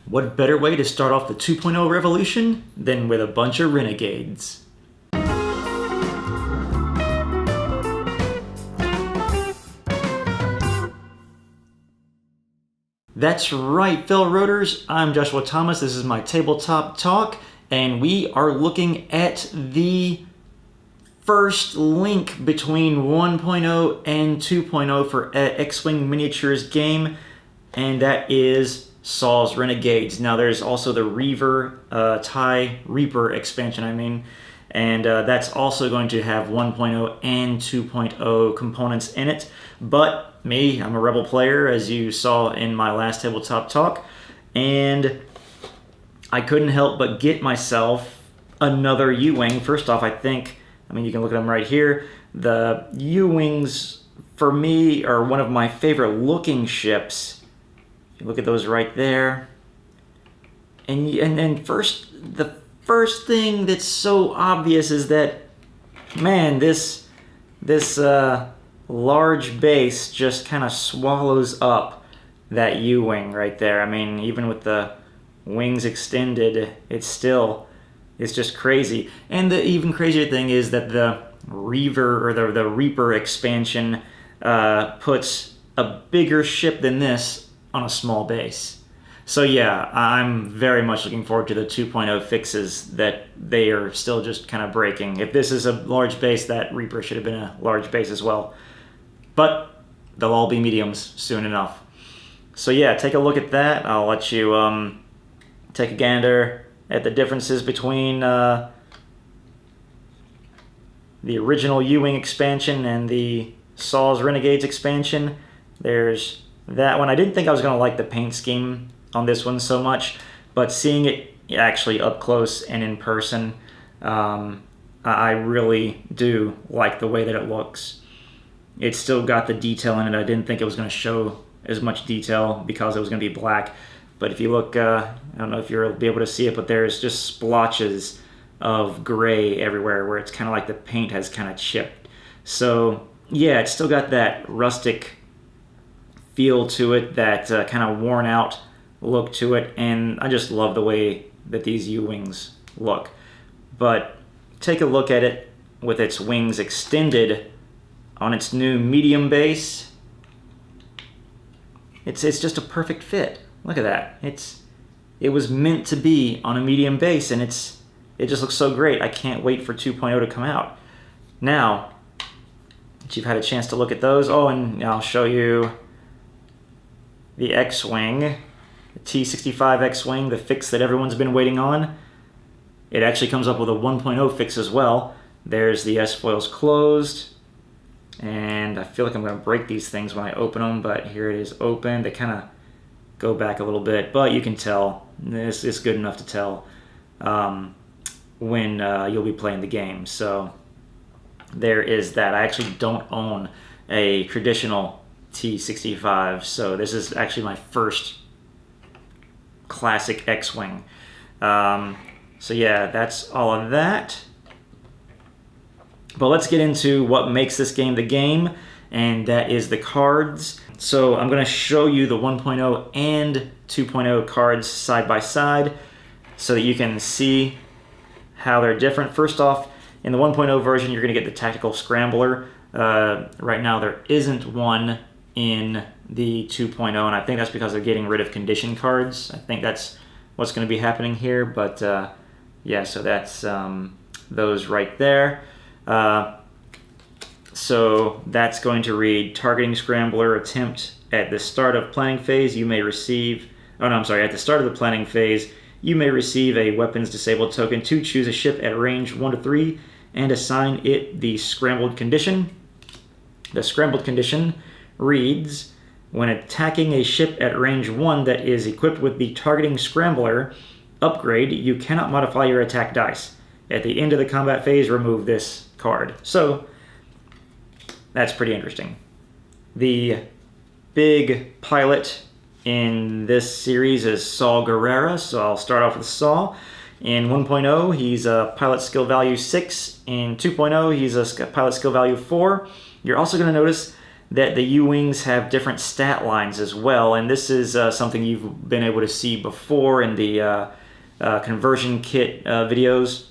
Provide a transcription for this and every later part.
What better way to start off the 2.0 revolution than with a bunch of Renegades? That's right, fellow roaders. I'm Joshua Thomas. This is my Tabletop Talk, and we are looking at the first link between 1.0 and 2.0 for X-Wing Miniatures game, and that is Saul's Renegades. Now there's also the TIE Reaper expansion, and that's also going to have 1.0 and 2.0 components in it. But me, I'm a Rebel player, as you saw in my last Tabletop Talk, and I couldn't help but get myself another U-Wing. First off, you can look at them right here. The U-Wings, for me, are one of my favorite looking ships. You look at those right there. And the first thing that's so obvious is that, man, this large base just kind of swallows up that U-Wing right there. I mean, even with the wings extended, it's just crazy. And the even crazier thing is that the Reaper expansion puts a bigger ship than this on a small base. So yeah, I'm very much looking forward to the 2.0 fixes that they are still just kind of breaking. If this is a large base, that Reaper should have been a large base as well. But they'll all be mediums soon enough. So yeah, take a look at that. I'll let you take a gander at the differences between the original Ewing expansion and the Saul's Renegades expansion. There's that one. I didn't think I was going to like the paint scheme on this one so much, but seeing it actually up close and in person, I really do like the way that it looks. It's still got the detail in it. I didn't think it was going to show as much detail because it was going to be black. But if you look, I don't know if you'll be able to see it, but there's just splotches of gray everywhere where it's kind of like the paint has kind of chipped. So yeah, it's still got that rustic feel to it, that kind of worn out look to it, and I just love the way that these U-Wings look. But take a look at it with its wings extended on its new medium base. It's just a perfect fit. Look at that. It was meant to be on a medium base, and it just looks so great. I can't wait for 2.0 to come out. Now that you've had a chance to look at those, and I'll show you the X-Wing, the T65 X-Wing, the fix that everyone's been waiting on. It actually comes up with a 1.0 fix as well. There's the S-Foils closed, and I feel like I'm going to break these things when I open them, but here it is open. They kind of go back a little bit, but you can tell. This is good enough to tell when you'll be playing the game. So there is that. I actually don't own a traditional T65, so this is actually my first classic X-Wing. So yeah, that's all of that. But let's get into what makes this game the game, and that is the cards. So I'm going to show you the 1.0 and 2.0 cards side by side so that you can see how they're different. First off, in the 1.0 version, you're going to get the Tactical Scrambler. Right now there isn't one in the 2.0, and I think that's because they're getting rid of condition cards. I think that's what's going to be happening here, but yeah, so that's those right there. So that's going to read Targeting Scrambler Attempt at the start of planning phase. You may receive, at the start of the planning phase, you may receive a weapons disabled token to choose a ship at range 1 to 3 and assign it the scrambled condition. The scrambled condition reads, when attacking a ship at range 1 that is equipped with the Targeting Scrambler upgrade, you cannot modify your attack dice. At the end of the combat phase, remove this card. So that's pretty interesting. The big pilot in this series is Saul Guerrero, so I'll start off with Saul. In 1.0, he's a pilot skill value 6. In 2.0, he's a pilot skill value 4. You're also going to notice that the U-Wings have different stat lines as well, and this is something you've been able to see before in the conversion kit videos.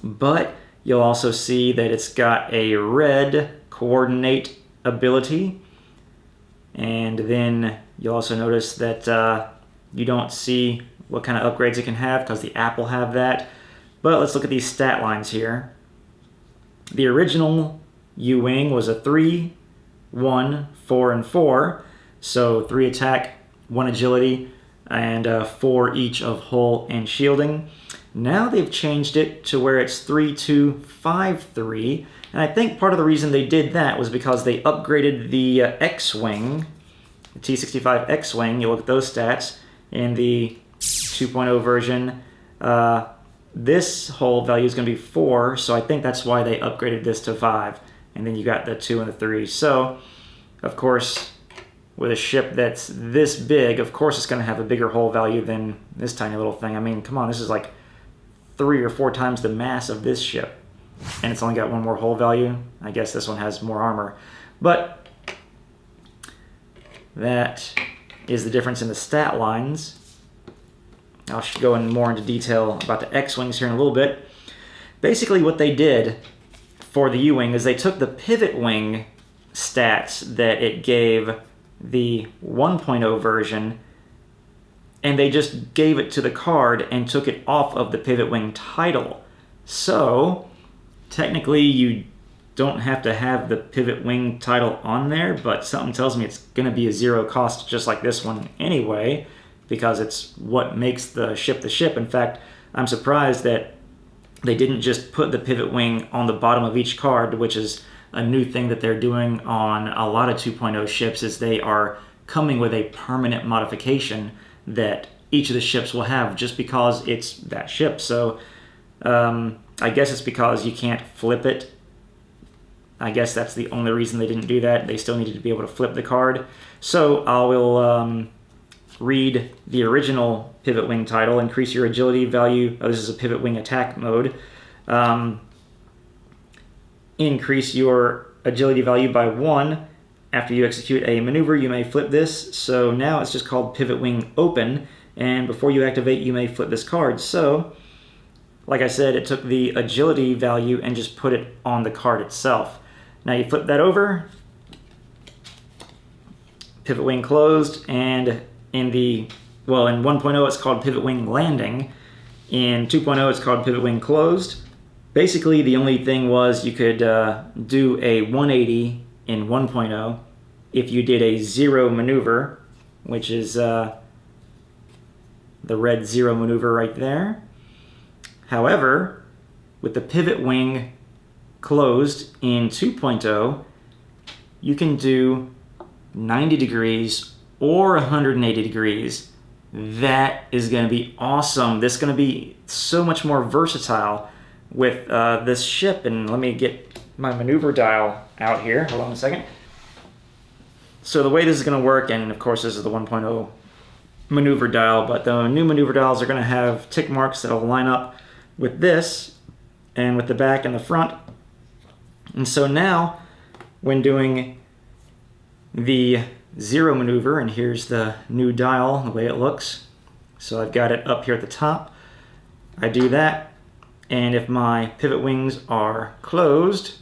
But you'll also see that it's got a red coordinate ability, and then you'll also notice that you don't see what kind of upgrades it can have because the app will have that. But let's look at these stat lines here. The original U-Wing was a 3, 1, 4, and 4. So 3 attack, 1 agility, and 4 each of hull and shielding. Now they've changed it to where it's 3, 2, 5, 3. And I think part of the reason they did that was because they upgraded the X-Wing, the T65 X-Wing. You look at those stats in the 2.0 version. This hull value is going to be 4, so I think that's why they upgraded this to 5. And then you got the 2 and the 3. So, of course, with a ship that's this big, of course it's going to have a bigger hull value than this tiny little thing. I mean, come on, this is like 3 or 4 times the mass of this ship. And it's only got 1 more hull value. I guess this one has more armor. But that is the difference in the stat lines. I'll go in more into detail about the X-Wings here in a little bit. Basically what they did for the U-Wing is they took the pivot wing stats that it gave the 1.0 version, and they just gave it to the card and took it off of the pivot wing title. So technically you don't have to have the pivot wing title on there, but something tells me it's going to be a 0 cost just like this one anyway, because it's what makes the ship the ship. In fact, I'm surprised that they didn't just put the pivot wing on the bottom of each card, which is a new thing that they're doing on a lot of 2.0 ships, is they are coming with a permanent modification that each of the ships will have just because it's that ship. So I guess it's because you can't flip it. I guess that's the only reason they didn't do that. They still needed to be able to flip the card. So I will read the original pivot wing title. Increase your agility value. Oh, this is a pivot wing attack mode. Increase your agility value by 1. After you execute a maneuver, you may flip this. So now it's just called pivot wing open. And before you activate, you may flip this card. So, like I said, it took the agility value and just put it on the card itself. Now you flip that over. Pivot wing closed, and in 1.0 it's called pivot wing landing. In 2.0 it's called pivot wing closed. Basically the only thing was you could do a 180 in 1.0 if you did a 0 maneuver, which is the red 0 maneuver right there. However, with the pivot wing closed in 2.0, you can do 90 degrees or 180 degrees. That is going to be awesome. This is going to be so much more versatile with this ship. And let me get my maneuver dial out here. Hold on a second. So the way this is going to work, and of course this is the 1.0 maneuver dial, but the new maneuver dials are going to have tick marks that will line up with this and with the back and the front. And so now when doing the 0 maneuver, and here's the new dial, the way it looks. So I've got it up here at the top. I do that, and if my pivot wings are closed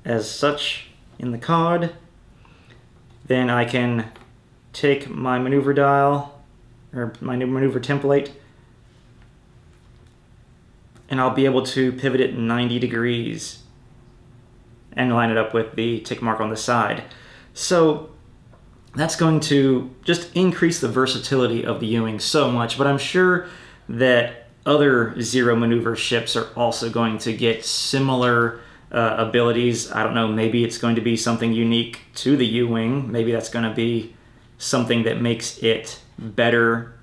as such in the card, then I can take my maneuver dial, or my new maneuver template, and I'll be able to pivot it 90 degrees and line it up with the tick mark on the side. So that's going to just increase the versatility of the Ewing so much, but I'm sure that other 0 maneuver ships are also going to get similar abilities. I don't know, maybe it's going to be something unique to the Ewing. Maybe that's going to be something that makes it better,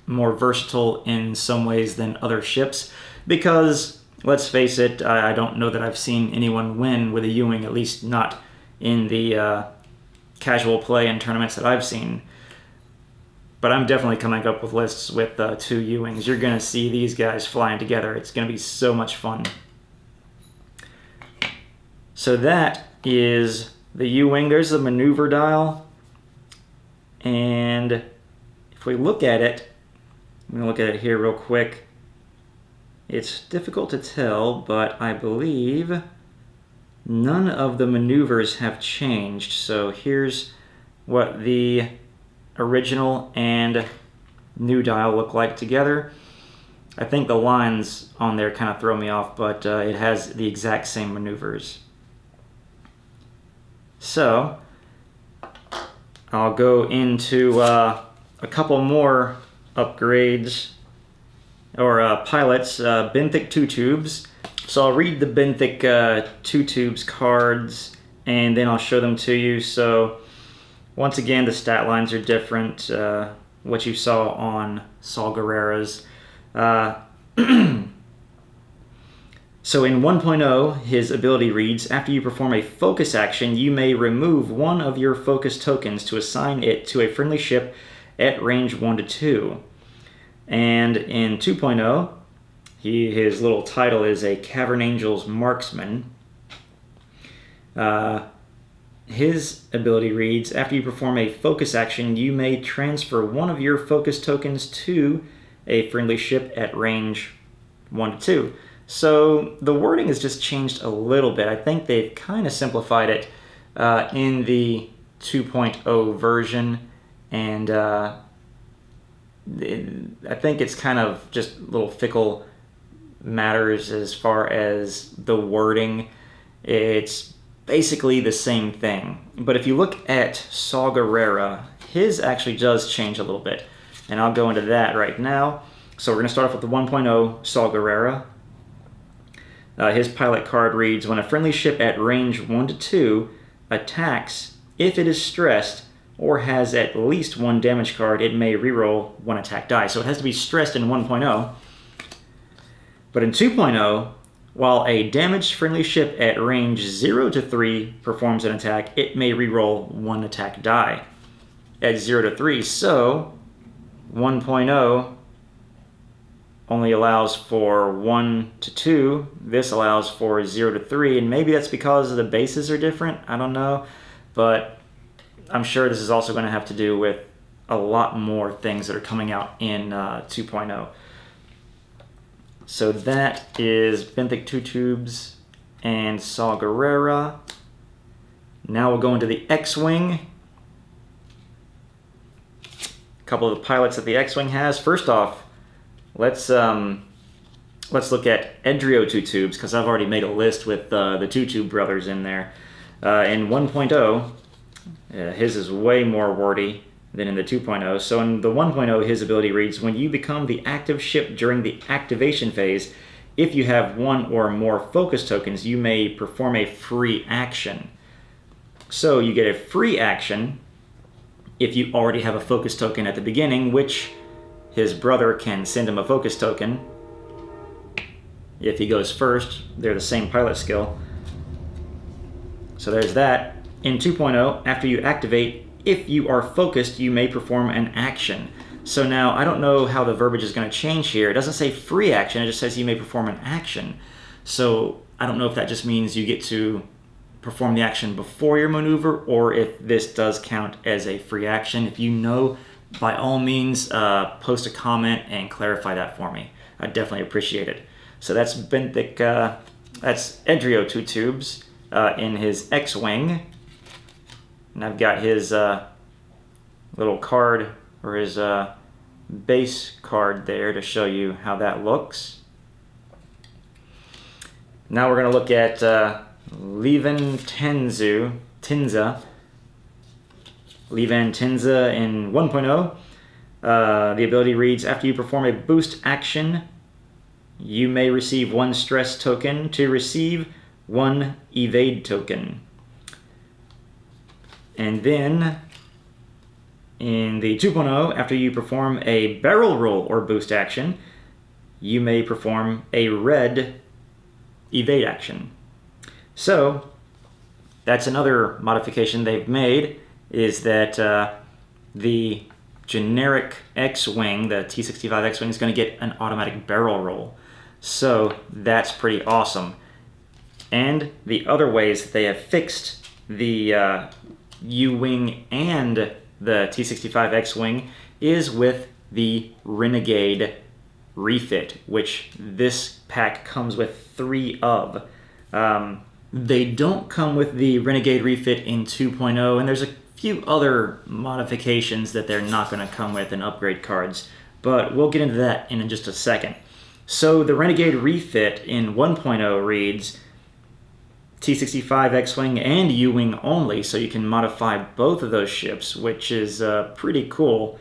more versatile in some ways than other ships, because let's face it, I don't know that I've seen anyone win with a Ewing, at least not in the casual play and tournaments that I've seen. But I'm definitely coming up with lists with 2 Ewings. You're going to see these guys flying together. It's going to be so much fun. So that is the U-Wing. There's the maneuver dial. And if we look at it, I'm going to look at it here real quick. It's difficult to tell, but I believe none of the maneuvers have changed. So here's what the original and new dial look like together. I think the lines on there kind of throw me off, but it has the exact same maneuvers. So I'll go into a couple more upgrades or pilots. Benthic 2 tubes. So I'll read the Benthic 2 tubes cards and then I'll show them to you. So once again, the stat lines are different. What you saw on Saul Guerrero's. So in 1.0, his ability reads, after you perform a focus action, you may remove one of your focus tokens to assign it to a friendly ship at range 1 to 2. And in 2.0, his little title is a Cavern Angel's Marksman. His ability reads, after you perform a focus action, you may transfer one of your focus tokens to a friendly ship at range 1 to 2. So the wording has just changed a little bit. I think they've kind of simplified it in the 2.0 version, and I think it's kind of just little fickle matters as far as the wording. It's basically the same thing. But if you look at Saul Guerrero, his actually does change a little bit, and I'll go into that right now. So we're going to start off with the 1.0 Saul Guerrero. His pilot card reads, when a friendly ship at range 1 to 2 attacks, if it is stressed or has at least one damage card, it may reroll one attack die. So it has to be stressed in 1.0. But in 2.0, while a damaged friendly ship at range 0 to 3 performs an attack, it may reroll one attack die at 0 to 3. So 1.0 only allows for 1 to 2. This allows for 0 to 3, and maybe that's because the bases are different. I don't know, but I'm sure this is also going to have to do with a lot more things that are coming out in 2.0. So that is Benthic 2 tubes and Saul Guerrero. Now we'll go into the X-Wing. A couple of the pilots that the X-Wing has. First off, let's look at Edrio 2 tubes, because I've already made a list with the 2 tube brothers in there. In 1.0, his is way more wordy than in the 2.0. So in the 1.0, his ability reads, when you become the active ship during the activation phase, if you have one or more focus tokens, you may perform a free action. So you get a free action if you already have a focus token at the beginning, which his brother can send him a focus token. If he goes first, they're the same pilot skill. So there's that. In 2.0, after you activate, if you are focused, you may perform an action. So now, I don't know how the verbiage is going to change here. It doesn't say free action, it just says you may perform an action. So I don't know if that just means you get to perform the action before your maneuver, or if this does count as a free action. If you know, by all means, post a comment and clarify that for me. I'd definitely appreciate it. So that's Benthic, that's Edrio 2 tubes in his X-Wing. And I've got his little card, or his base card there to show you how that looks. Now we're going to look at Levan Tinza. Levan Tinza in 1.0. The ability reads, after you perform a boost action, you may receive one stress token to receive one evade token. And then in the 2.0, after you perform a barrel roll or boost action, you may perform a red evade action. So that's another modification they've made, is that the generic X-Wing, the T65 X-Wing, is going to get an automatic barrel roll. So that's pretty awesome. And the other ways that they have fixed the U-Wing and the T65 X-Wing is with the Renegade Refit, which this pack comes with 3 of. They don't come with the Renegade Refit in 2.0, and there's a few other modifications that they're not going to come with in upgrade cards, but we'll get into that in just a second. So the Renegade Refit in 1.0 reads T65 X-Wing and U-Wing only, so you can modify both of those ships, which is pretty cool.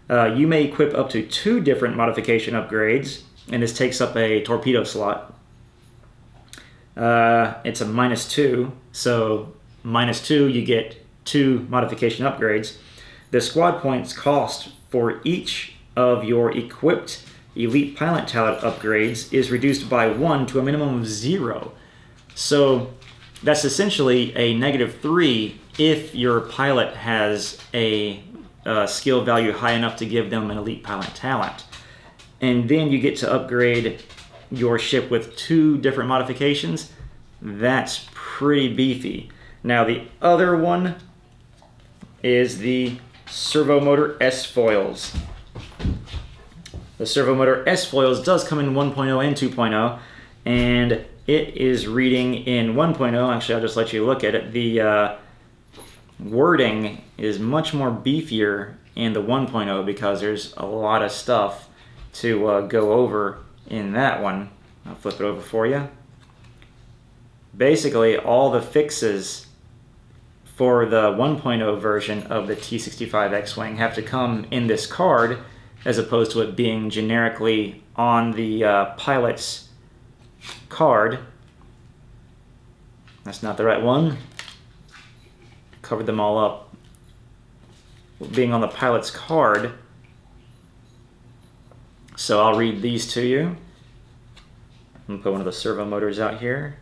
You may equip up to 2 different modification upgrades, and this takes up a torpedo slot. It's a -2, so -2 you get 2 modification upgrades. The squad points cost for each of your equipped elite pilot talent upgrades is reduced by 1 to a minimum of 0. So that's essentially a -3 if your pilot has a skill value high enough to give them an elite pilot talent. And then you get to upgrade your ship with 2 different modifications. That's pretty beefy. Now the other one is the Servomotor S-Foils. The Servomotor S-Foils does come in 1.0 and 2.0, and it is reading in 1.0. Actually, I'll just let you look at it. The wording is much more beefier in the 1.0 because there's a lot of stuff to go over in that one. I'll flip it over for you. Basically, all the fixes for the 1.0 version of the T65 X-Wing have to come in this card, as opposed to it being generically on the pilot's card. That's not the right one. Covered them all up. Being on the pilot's card. So I'll read these to you. I'm going to put one of the servo motors out here.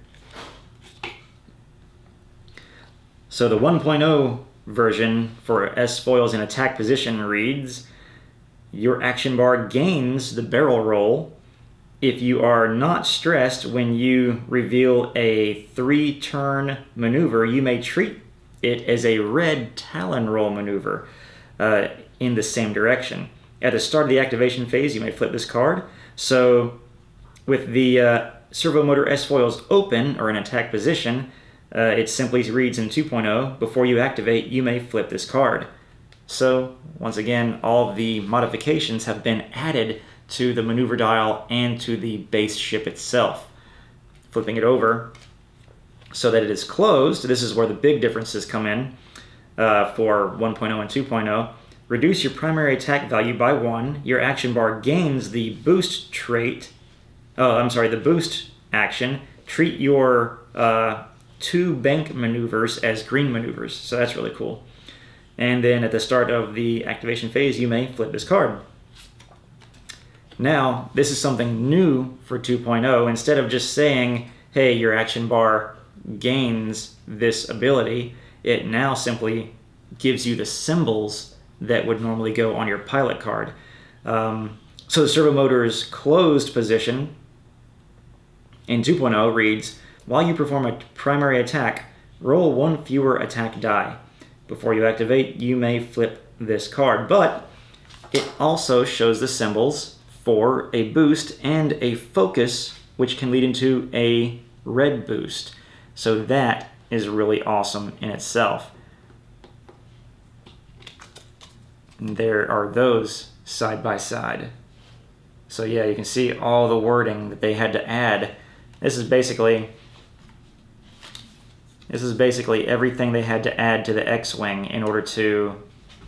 So the 1.0 version for S-Foils in attack position reads, your action bar gains the barrel roll if you are not stressed when you reveal a 3-turn maneuver. You may treat it as a red talon roll maneuver in the same direction. At the start of the activation phase, you may flip this card. So with the Servomotor S-Foils open or in attack position, it simply reads in 2.0, before you activate, you may flip this card. So, once again, all the modifications have been added to the maneuver dial and to the base ship itself. Flipping it over so that it is closed, this is where the big differences come in for 1.0 and 2.0. Reduce your primary attack value by 1. Your action bar gains the boost trait. The boost action. Treat your 2 bank maneuvers as green maneuvers. So that's really cool. And then at the start of the activation phase, you may flip this card. Now, this is something new for 2.0. Instead of just saying, hey, your action bar gains this ability, it now simply gives you the symbols that would normally go on your pilot card. So the servomotor's closed position in 2.0 reads, while you perform a primary attack, roll 1 fewer attack die. Before you activate, you may flip this card, but it also shows the symbols for a boost and a focus, which can lead into a red boost. So that is really awesome in itself. And there are those side by side. So yeah, you can see all the wording that they had to add. This is basically everything they had to add to the X-Wing in order to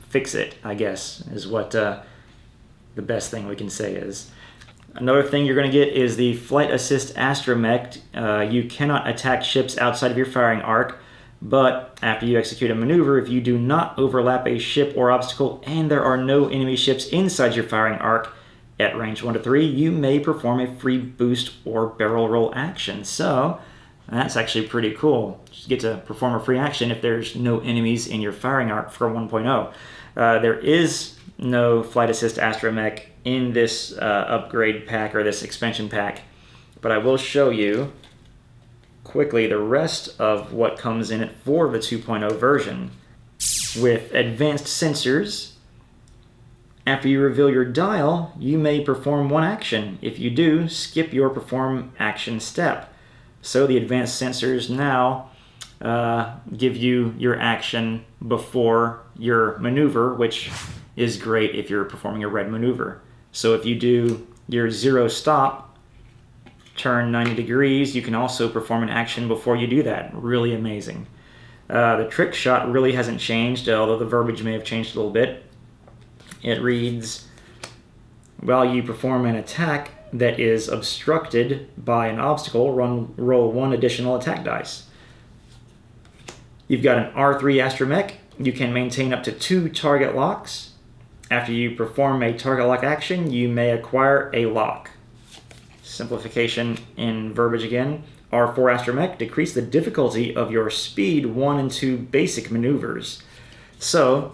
fix it, I guess, is what the best thing we can say is. Another thing you're going to get is the Flight Assist Astromech. You cannot attack ships outside of your firing arc, but after you execute a maneuver, if you do not overlap a ship or obstacle and there are no enemy ships inside your firing arc at range 1 to 3, you may perform a free boost or barrel roll action. So that's actually pretty cool. You get to perform a free action if there's no enemies in your firing arc for 1.0. There is no Flight Assist Astromech in this upgrade pack or this expansion pack, but I will show you quickly the rest of what comes in it for the 2.0 version. With advanced sensors, after you reveal your dial, you may perform one action. If you do, skip your perform action step. So the advanced sensors now give you your action before your maneuver, which is great if you're performing a red maneuver. So if you do your 0 stop, turn 90 degrees, you can also perform an action before you do that. Really amazing. The trick shot really hasn't changed, although the verbiage may have changed a little bit. It reads, while you perform an attack that is obstructed by an obstacle, roll 1 additional attack dice. You've got an R3 Astromech. You can maintain up to 2 target locks. After you perform a target lock action, you may acquire a lock. Simplification in verbiage again. R4 Astromech, decrease the difficulty of your speed 1 and 2 basic maneuvers. So,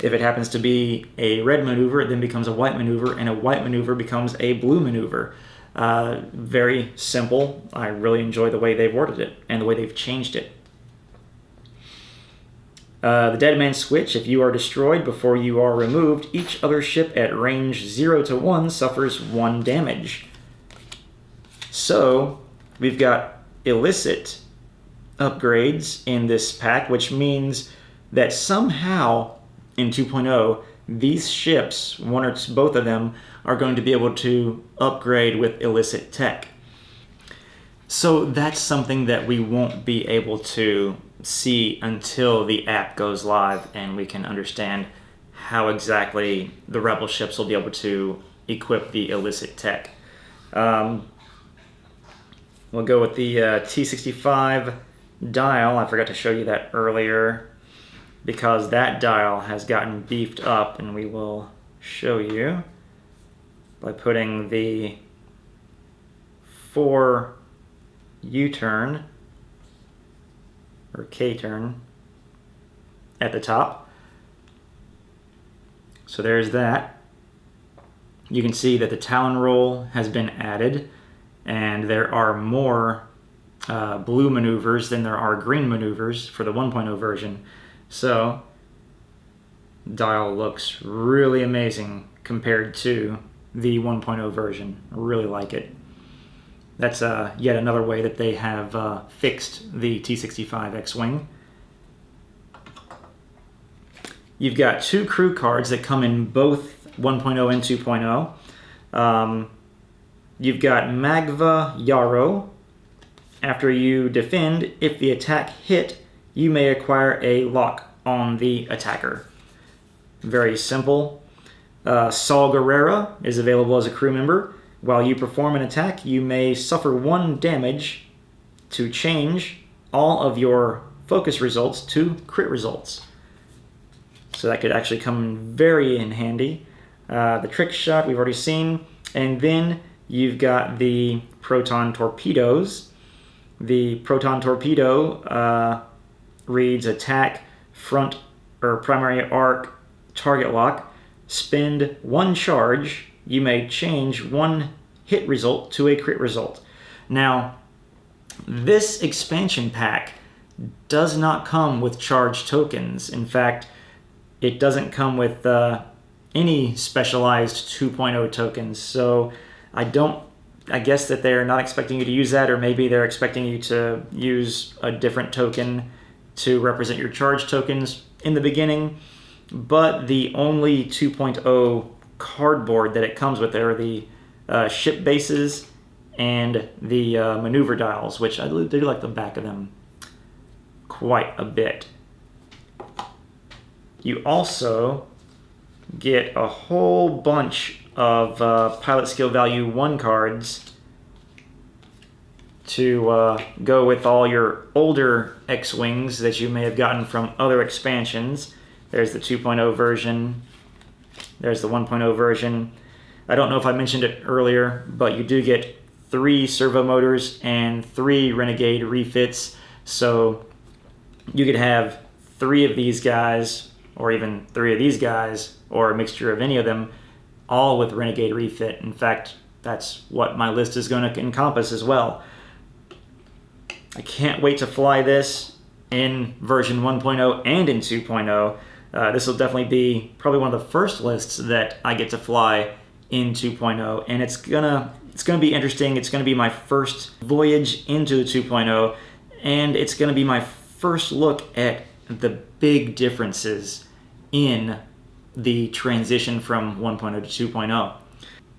if it happens to be a red maneuver, it then becomes a white maneuver, and a white maneuver becomes a blue maneuver. Very simple. I really enjoy the way they've worded it and the way they've changed it. The Dead Man Switch, if you are destroyed before you are removed, each other ship at range 0 to 1 suffers 1 damage. So, we've got illicit upgrades in this pack, which means that somehow in 2.0, these ships, one or both of them, are going to be able to upgrade with illicit tech. So that's something that we won't be able to see until the app goes live and we can understand how exactly the Rebel ships will be able to equip the illicit tech. We'll go with the T65 dial. I forgot to show you that earlier because that dial has gotten beefed up, and we will show you by putting the 4 U-turn or K-turn at the top. So there's that. You can see that the Talon roll has been added, and there are more blue maneuvers than there are green maneuvers for the 1.0 version. So, dial looks really amazing compared to the 1.0 version. I really like it. That's yet another way that they have fixed the T65 X-Wing. You've got 2 crew cards that come in both 1.0 and 2.0. You've got Magva Yarrow. After you defend, if the attack hit, you may acquire a lock on the attacker. Very simple. Saul Guerrero is available as a crew member. While you perform an attack, you may suffer 1 damage to change all of your focus results to crit results. So that could actually come very in handy. The trick shot we've already seen. And then you've got the Proton Torpedoes. The Proton Torpedo reads attack, front or primary arc, target lock. Spend 1 charge. You may change 1 hit result to a crit result. Now, this expansion pack does not come with charge tokens. In fact, it doesn't come with any specialized 2.0 tokens. So I guess that they're not expecting you to use that, or maybe they're expecting you to use a different token to represent your charge tokens in the beginning. But the only 2.0 cardboard that it comes with there are the ship bases and the maneuver dials, which I do like the back of them quite a bit. You also get a whole bunch of pilot skill value 1 cards to go with all your older X-Wings that you may have gotten from other expansions. There's the 2.0 version. There's the 1.0 version. I don't know if I mentioned it earlier, but you do get 3 servo motors and 3 Renegade refits. So you could have 3 of these guys, or even 3 of these guys, or a mixture of any of them, all with Renegade refit. In fact, that's what my list is going to encompass as well. I can't wait to fly this in version 1.0 and in 2.0. This will definitely be probably one of the first lists that I get to fly in 2.0, and it's gonna be interesting. It's gonna be my first voyage into the 2.0, and it's gonna be my first look at the big differences in the transition from 1.0 to 2.0.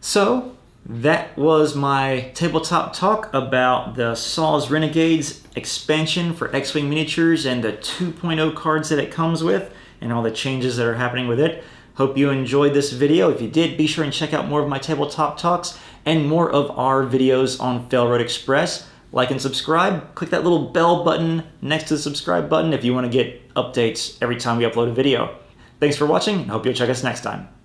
So that was my tabletop talk about the Saul's Renegades expansion for X-Wing miniatures and the 2.0 cards that it comes with and all the changes that are happening with it. Hope you enjoyed this video. If you did, be sure and check out more of my tabletop talks and more of our videos on Failroad Express. Like and subscribe. Click that little bell button next to the subscribe button if you want to get updates every time we upload a video. Thanks for watching, and hope you'll check us next time.